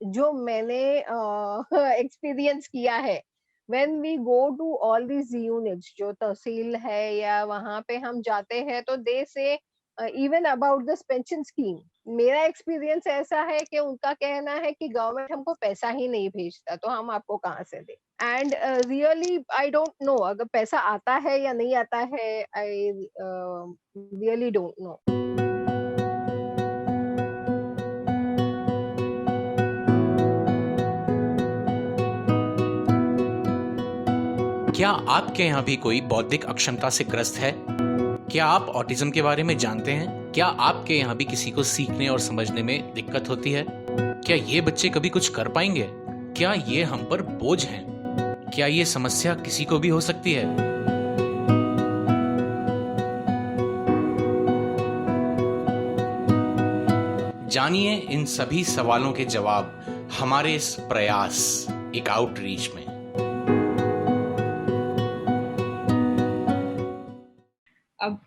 जो मैंने एक्सपीरियंस किया है, when we go to all these units, जो तहसील है या वहां पे हम जाते हैं, तो दे से even about this pension scheme, मेरा एक्सपीरियंस ऐसा है कि उनका कहना है कि गवर्नमेंट हमको पैसा ही नहीं भेजता, तो हम आपको कहाँ से दें। And really I don't know अगर पैसा आता है या नहीं आता है, आई रियली डोंट नो। क्या आपके यहाँ भी कोई बौद्धिक अक्षमता से ग्रस्त है? क्या आप ऑटिज्म के बारे में जानते हैं? क्या आपके यहाँ भी किसी को सीखने और समझने में दिक्कत होती है? क्या ये बच्चे कभी कुछ कर पाएंगे? क्या ये हम पर बोझ हैं? क्या ये समस्या किसी को भी हो सकती है? जानिए इन सभी सवालों के जवाब हमारे इस प्रयास, एक आउटरीच में। अब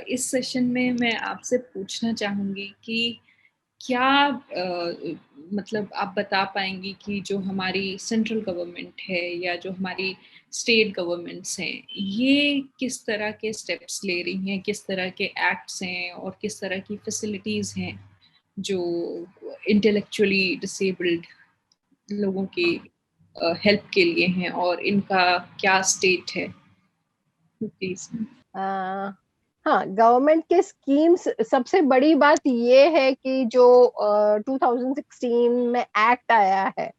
इस सेशन में मैं आपसे पूछना चाहूंगी कि क्या मतलब आप बता पाएंगी कि जो हमारी सेंट्रल गवर्नमेंट है या जो हमारी स्टेट गवर्नमेंट्स हैं, ये किस तरह के स्टेप्स ले रही हैं, किस तरह के एक्ट्स हैं और किस तरह की फैसिलिटीज़ हैं जो इंटेलेक्चुअली डिसेबल्ड लोगों की हेल्प के लिए हैं, और इनका क्या स्टेट है, प्लीज। हाँ, गवर्नमेंट के स्कीम्स, सबसे बड़ी बात ये है कि जो 2016 में एक्ट आया है,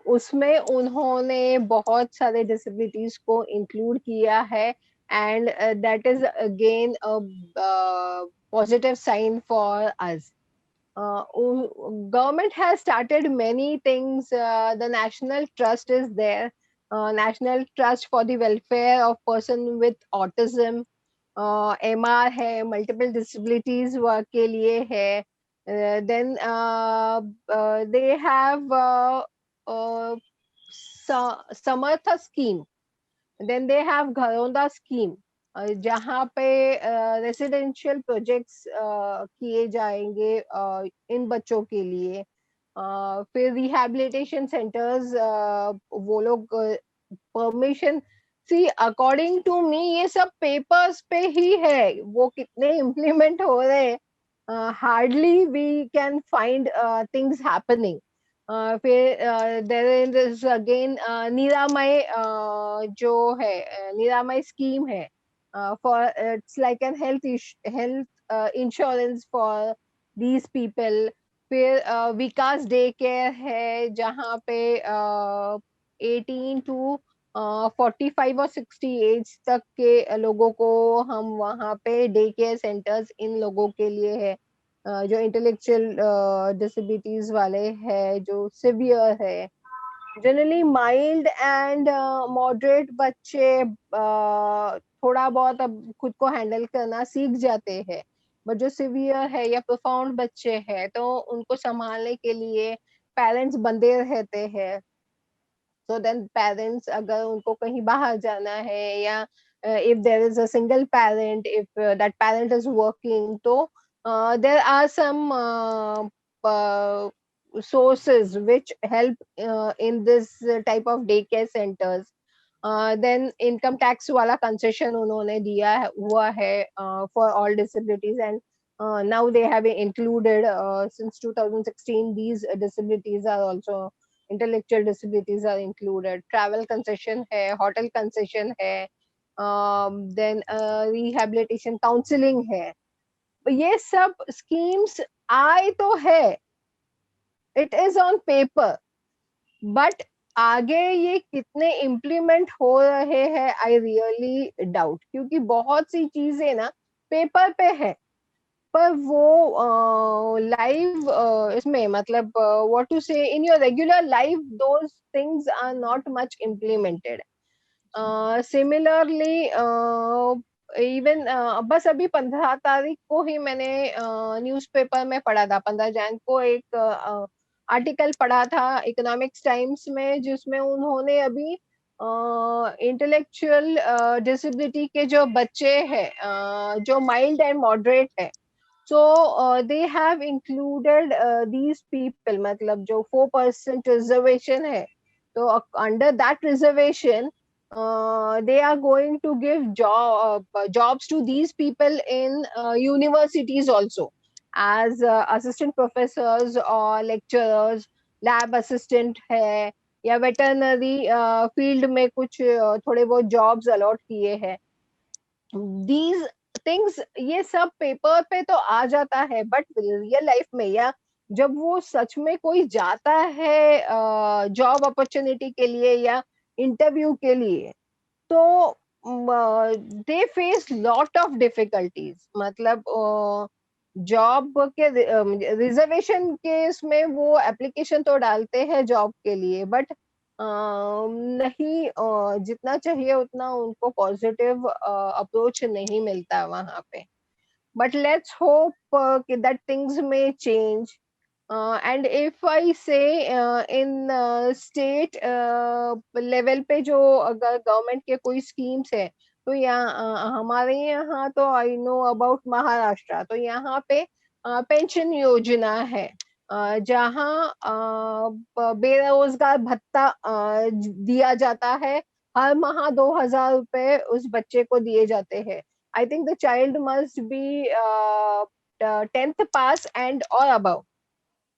उसमें उन्होंने बहुत सारे डिसेबिलिटीज को इंक्लूड किया है, and that is again a positive sign for us. Government has started many things. The National Trust is there. National Trust for the Welfare of Person with Autism. MR है, multiple disabilities work के लिए है. Then they have Samartha scheme. Then they have Gharonda scheme, जहाँ पे residential projects किए जाएंगे इन बच्चों के लिए. फिर रिहैबिलिटेशन सेंटर्स, वो लोग permission, see according to me ये सब पेपर्स पे ही है, वो कितने इम्प्लीमेंट हो रहे हैं, hardly we can find things happening. फिर देयर इज अगेन निरामय, जो है निरामय स्कीम है, for it's like an health insurance for these people. फिर विकास डे केयर है, जहाँ पे 18 टू 45 और 60 एज तक के लोगों को हम वहाँ पे डे केयर सेंटर्स इन लोगों के लिए है, जो इंटेलेक्चुअल डिसेबिलिटीज वाले हैं, जो सिवियर है. जनरली माइल्ड एंड मॉडरेट बच्चे थोड़ा बहुत अब खुद को हैंडल करना सीख जाते हैं, बट जो सिवियर है या प्रोफाउंड बच्चे हैं, तो उनको संभालने के लिए पेरेंट्स बंधे रहते हैं. सो देन पेरेंट्स, अगर उनको कहीं बाहर जाना है, या if there is a single parent, if that parent is working, तो there are some sources which help in this type of daycare centers. Then income tax वाला concession उन्होंने दिया हुआ है for all disabilities, and now they have included since 2016 these disabilities are also, intellectual disabilities are included. Travel concession है, hotel concession है, then rehabilitation counseling है. ये सब schemes आए तो है, it is on paper, but आगे ये कितने इम्प्लीमेंट हो रहे हैं, आई रियली डाउट, क्योंकि बहुत सी चीजें ना पेपर पे है, पर वो लाइव इसमें, मतलब what to say, in your regular life those things are not much implemented. Similarly even बस अभी 15 तारीख को ही मैंने न्यूज़पेपर में पढ़ा था, 15 जैन को एक आर्टिकल पढ़ा था इकोनॉमिक्स टाइम्स में, जिसमें उन्होंने अभी इंटेलेक्चुअल डिसेबिलिटी के जो बच्चे हैं, जो माइल्ड एंड मॉडरेट है, So they have included these people, मतलब जो 4% reservation है, तो under that reservation they are going to give jobs to these people in universities also, as assistant professors or lecturers, lab assistant है, या veterinary field में कुछ थोड़े बहुत जॉब्स अलॉट किए हैं. दीज थिंग्स, ये सब पेपर पे तो आ जाता है, बट रियल लाइफ में, या जब वो सच में कोई जाता है जॉब अपॉर्चुनिटी के लिए या इंटरव्यू के लिए, तो they face lot of difficulties. मतलब जॉब के रिजर्वेशन केस में वो एप्लीकेशन तो डालते हैं जॉब के लिए, बट नहीं जितना चाहिए उतना उनको पॉजिटिव अप्रोच नहीं मिलता वहां पे. बट लेट्स होप कि दैट थिंग्स में चेंज. एंड इफ आई से इन स्टेट लेवल पे जो अगर गवर्नमेंट के कोई स्कीम्स है, तो यहाँ हमारे यहाँ तो आई नो अबाउट महाराष्ट्र, तो यहाँ पे पेंशन योजना है, जहाँ बेरोजगार भत्ता दिया जाता है. हर माह 2,000 रुपए उस बच्चे को दिए जाते हैं. I think the child must be 10th pass and और अबव,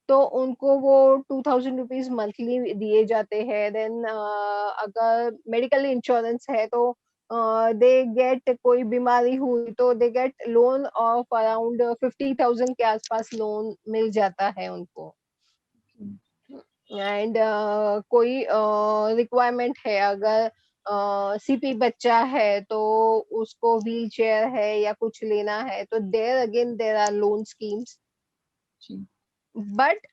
तो उनको वो 2,000 रुपीज मंथली दिए जाते हैं. देन अगर मेडिकल इंश्योरेंस है तो दे गेट, कोई बीमारी हुई तो they get loan of around 50,000 के आसपास लोन मिल जाता है उनको. एंड कोई रिक्वायरमेंट है, अगर सीपी बच्चा है तो उसको व्हील चेयर है या कुछ लेना है, तो there again there are loan schemes. But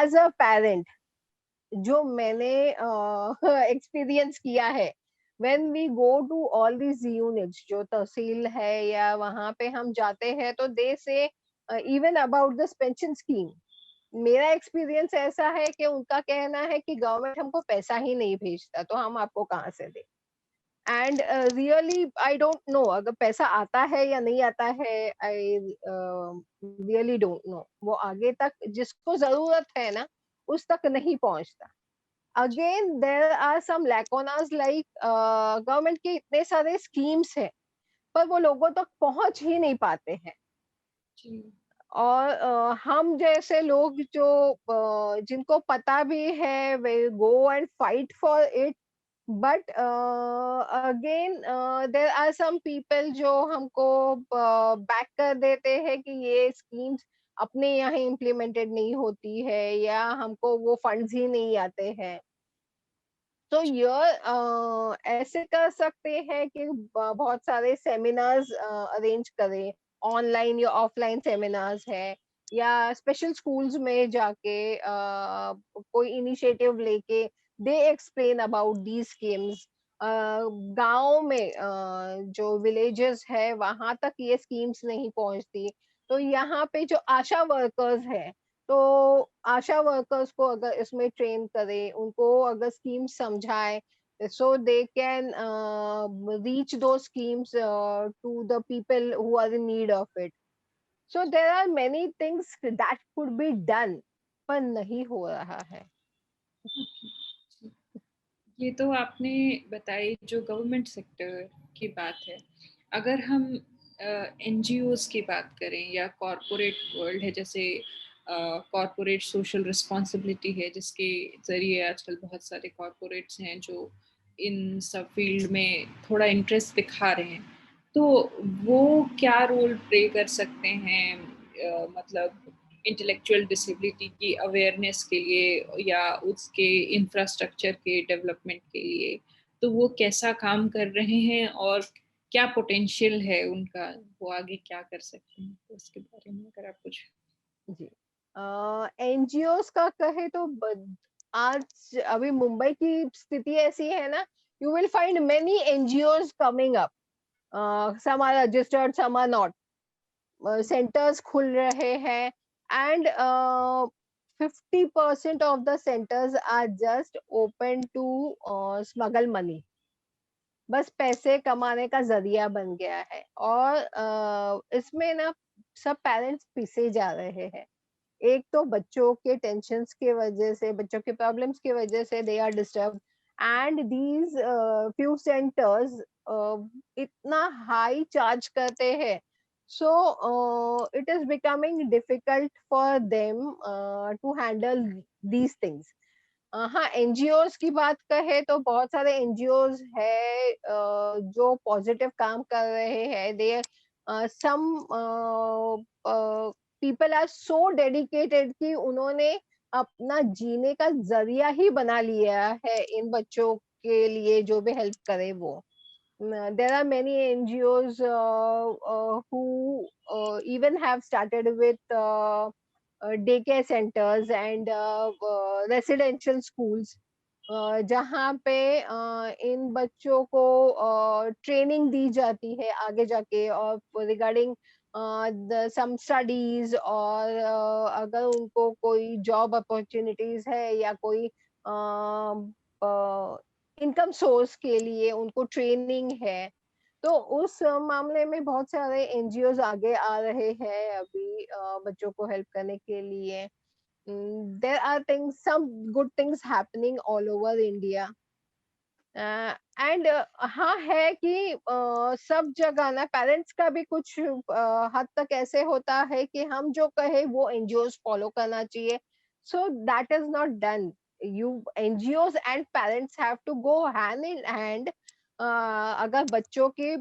as a parent, जो मैंने एक्सपीरियंस किया है, when we go to all these units, जो तहसील है या वहां पे हम जाते हैं, तो दे से even about this pension scheme, मेरा एक्सपीरियंस ऐसा है कि उनका कहना है कि गवर्नमेंट हमको पैसा ही नहीं भेजता, तो हम आपको कहाँ से दें. And really I don't know अगर पैसा आता है या नहीं आता है. I really don't know. वो आगे तक जिसको जरूरत है ना, उस तक नहीं पहुंचता. Again there are some lacunas, like government के इतने सारे स्कीम्स हैं, पर वो लोगों तक पहुंच ही नहीं पाते हैं. और हम जैसे लोग जो जिनको पता भी है, वे go and fight for it. But again there are some people जो हमको बैक कर देते हैं कि ये स्कीम्स अपने यहाँ इम्प्लीमेंटेड नहीं होती है, या हमको वो फंड्स ही नहीं आते हैं. तो ये ऐसे कर सकते हैं कि बहुत सारे सेमिनार्स अरेंज करें, ऑनलाइन या ऑफलाइन सेमिनार्स है, या स्पेशल स्कूल्स में जाके कोई इनिशिएटिव लेके they explain about these schemes. गांव में जो विलेजेस है वहां तक ये स्कीम्स नहीं पहुंचती, तो यहाँ पे जो आशा वर्कर्स है, तो आशा वर्कर्स को अगर इसमें ट्रेन करें, उनको अगर स्कीम समझाए, so they can reach those schemes to the people who are in need of it. So there are many things that could be done, पर नहीं हो रहा है. ये तो आपने बताई जो गवर्नमेंट सेक्टर की बात है. अगर हम एनजीओज की बात करें या कॉरपोरेट वर्ल्ड है, जैसे कॉरपोरेट सोशल रिस्पॉन्सिबिलिटी है, जिसके ज़रिए आजकल बहुत सारे कॉरपोरेट्स हैं जो इन सब फील्ड में थोड़ा इंटरेस्ट दिखा रहे हैं, तो वो क्या रोल प्ले कर सकते हैं, मतलब इंटेलेक्चुअल डिसेबिलिटी की अवेयरनेस के लिए या उसके इंफ्रास्ट्रक्चर के डेवलपमेंट के लिए, तो वो कैसा काम कर रहे हैं और क्या पोटेंशियल है उनका, वो आगे क्या कर सकते हैं, तो उसके बारे में अगर आप कुछ. जी, एनजीओस का कहे तो आज अभी मुंबई की स्थिति ऐसी है ना, you will find many NGOs coming up. Some are registered, some are not. Centres खुल रहे हैं, and 50% of the centers are just open to smuggle money. बस पैसे कमाने का जरिया बन गया है. और इसमें ना सब पेरेंट्स पीछे जा रहे हैं। एक तो बच्चों के टेंशन्स के वजह से, बच्चों के प्रॉब्लम्स की वजह से they are disturb, and these few centres इतना हाई चार्ज करते हैं, so it is becoming difficult for them to handle these things. हाँ, एनजीओज की बात कहे तो बहुत सारे एनजीओज है जो पॉजिटिव काम कर रहे हैं। They some people are so dedicated कि उन्होंने अपना जीने का जरिया ही बना लिया है इन बच्चों के लिए, जो भी हेल्प करे वो। There are many NGOs who even have started with daycare centers and residential schools, जहाँ पे इन बच्चों को ट्रेनिंग दी जाती है आगे जाके, और रिगार्डिंग सम स्टडीज, और अगर उनको कोई जॉब अपॉर्चुनिटीज है या कोई इनकम सोर्स के लिए उनको ट्रेनिंग है, तो उस मामले में बहुत सारे एनजीओज आगे आ रहे हैं अभी बच्चों को हेल्प करने के लिए। There are things, some good things happening all over India. And हाँ है कि सब जगह ना पेरेंट्स का भी कुछ हद तक ऐसे होता है कि हम जो कहे वो एनजीओज फॉलो करना चाहिए, so that is not done. You NGOs and parents have to go hand in hand. अगर बच्चों के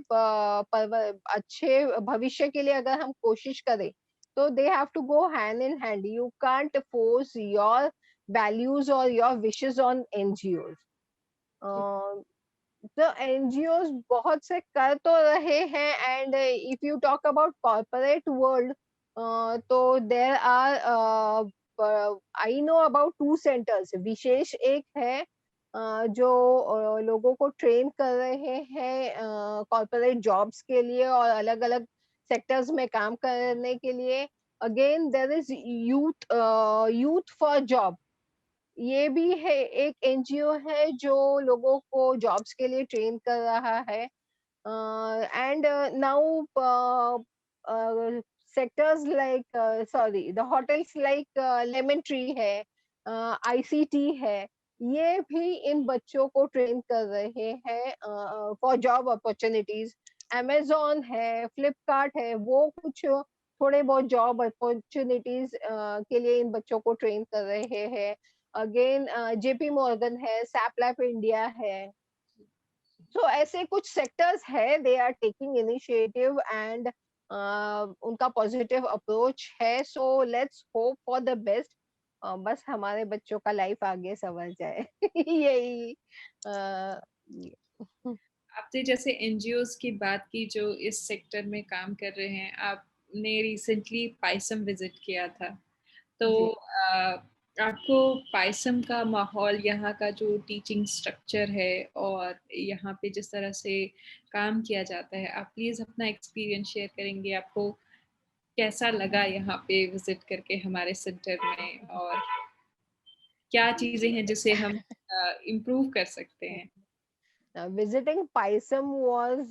अच्छे भविष्य के लिए अगर हम कोशिश करें, तो they have to go hand in hand. You can't force your values और योर विशेस ऑन एनजीओज। तो एनजीओज बहुत से कर तो रहे हैं, and if you talk about corporate world, तो there are, I know about 2 centres. विशेष एक है जो लोगों को ट्रेन कर रहे हैं कॉर्पोरेट जॉब्स के लिए और अलग अलग सेक्टर्स में काम करने के लिए। Again there is youth for job, ये भी है, एक एनजीओ है जो लोगों को जॉब्स के लिए ट्रेन कर रहा है। And now sectors like, sorry, the hotels like lemon tree है, आईसीटी है, ये भी इन बच्चों को ट्रेन कर रहे हैं फॉर जॉब अपॉर्चुनिटीज। अमेजोन है, फ्लिपकार्ट है, वो कुछ थोड़े बहुत जॉब अपॉर्चुनिटीज के लिए इन बच्चों को ट्रेन कर रहे हैं। अगेन जेपी मॉर्गन है, सैपलैप इंडिया है। सो ऐसे कुछ सेक्टर्स है, they are taking initiative, and उनका पॉजिटिव अप्रोच है। So let's hope for the best. बस हमारे बच्चों का लाइफ आगे संवर जाए। यही आपने जैसे एनजीओज की बात की जो इस सेक्टर में काम कर रहे हैं, आपने रिसेंटली पाइसम विजिट किया था, तो आपको पाइसम का माहौल, यहाँ का जो टीचिंग स्ट्रक्चर है और यहाँ पे जिस तरह से काम किया जाता है, आप प्लीज अपना एक्सपीरियंस शेयर करेंगे? आपको कैसा लगा यहाँ पे विजिट करके हमारे सेंटर में, और क्या चीजें हैं जिसे हम इम्प्रूव कर सकते हैं? visiting Paisam was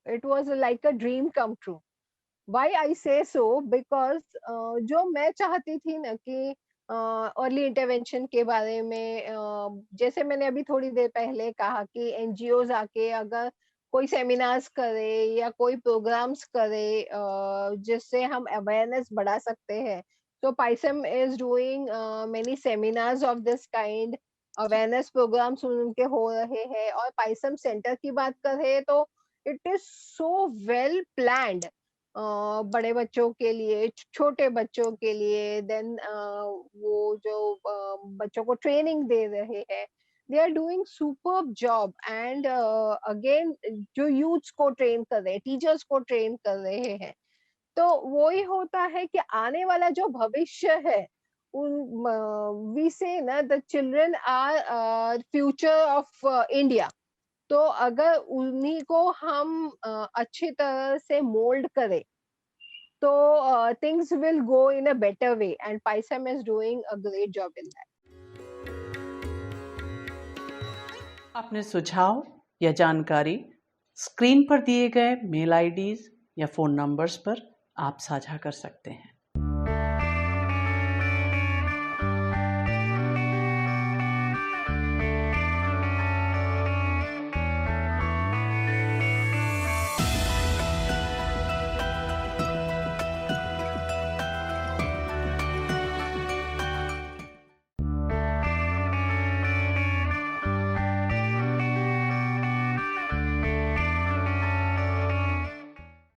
it was like a dream come true. Why I say so? Because जो मैं चाहती थी ना कि अर्ली इंटरवेंशन के बारे में, जैसे मैंने अभी थोड़ी देर पहले कहा कि एनजीओज आके अगर कोई सेमिनार्स करे या कोई प्रोग्राम्स करे जिससे हम अवेयरनेस बढ़ा सकते हैं, तो पाइसम is doing many seminars of this kind. Awareness programmes उनके हो रहे हैं। और पाइसम सेंटर की बात करें तो it is so well planned, बड़े बच्चों के लिए, छोटे बच्चों के लिए। देन वो जो बच्चों को ट्रेनिंग दे रहे हैं, they are doing superb job. And again जो यूथ्स को ट्रेन कर रहे हैं, टीचर्स को ट्रेन कर रहे हैं, तो वो ही होता है कि आने वाला जो भविष्य है, उन वी से ना the children are future of India. तो अगर उन्हीं को हम अच्छी तरह से मोल्ड करें, तो things will go in a better way, and Paisam is doing a great job in that. अपने सुझाव या जानकारी स्क्रीन पर दिए गए मेल आईडीज या फ़ोन नंबर्स पर आप साझा कर सकते हैं।